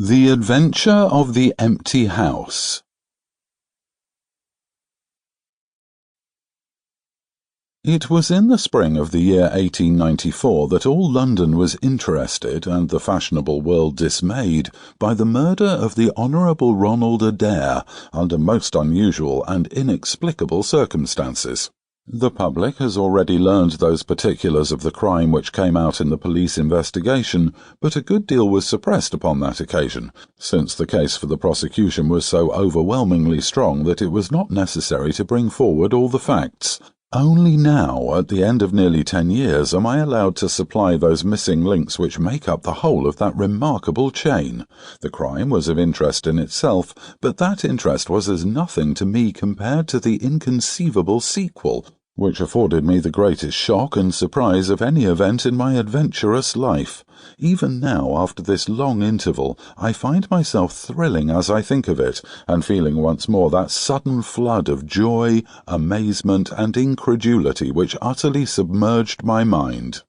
The Adventure of the Empty House. It was in the spring of the year 1894 that all London was interested and the fashionable world dismayed by the murder of the Honourable Ronald Adair under most unusual and inexplicable circumstances. The public has already learned those particulars of the crime which came out in the police investigation, but a good deal was suppressed upon that occasion, since the case for the prosecution was so overwhelmingly strong that it was not necessary to bring forward all the facts. Only now, at the end of nearly 10 years, am I allowed to supply those missing links which make up the whole of that remarkable chain. The crime was of interest in itself, but that interest was as nothing to me compared to the inconceivable sequel, which afforded me the greatest shock and surprise of any event in my adventurous life. Even now, after this long interval, I find myself thrilling as I think of it, and feeling once more that sudden flood of joy, amazement, and incredulity which utterly submerged my mind.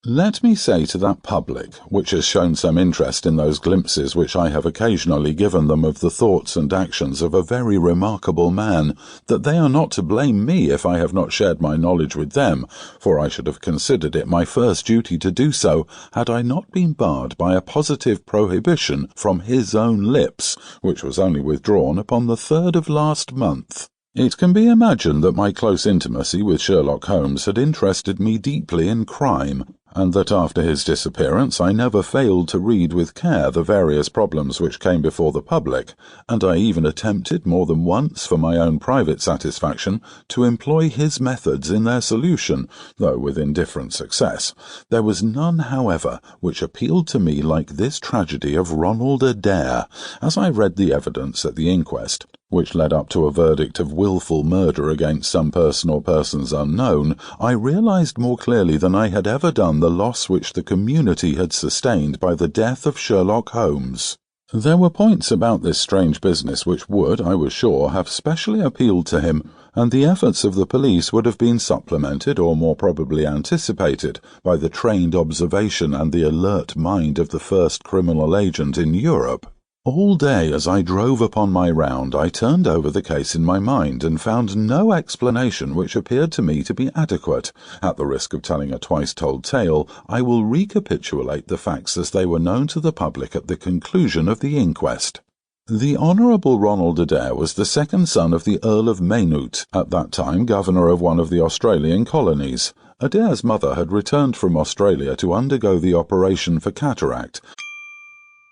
Let me say to that public, which has shown some interest in those glimpses which I have occasionally given them of the thoughts and actions of a very remarkable man, that they are not to blame me if I have not shared my knowledge with them, for I should have considered it my first duty to do so, had I not been barred by a positive prohibition from his own lips, which was only withdrawn upon the 3rd of last month. It can be imagined that my close intimacy with Sherlock Holmes had interested me deeply in crime, and that after his disappearance I never failed to read with care the various problems which came before the public, and I even attempted more than once for my own private satisfaction to employ his methods in their solution, though with indifferent success. There was none, however, which appealed to me like this tragedy of Ronald Adair. As I read the evidence at the inquest, which led up to a verdict of wilful murder against some person or persons unknown, I realized more clearly than I had ever done the loss which the community had sustained by the death of Sherlock Holmes. There were points about this strange business which would, I was sure, have specially appealed to him, and the efforts of the police would have been supplemented, or more probably anticipated, by the trained observation and the alert mind of the first criminal agent in Europe. All day as I drove upon my round, I turned over the case in my mind and found no explanation which appeared to me to be adequate. At the risk of telling a twice-told tale, I will recapitulate the facts as they were known to the public at the conclusion of the inquest. The Honourable Ronald Adair was the second son of the Earl of Maynooth, at that time governor of one of the Australian colonies. Adair's mother had returned from Australia to undergo the operation for cataract.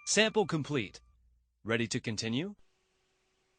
Sample complete. Ready to continue?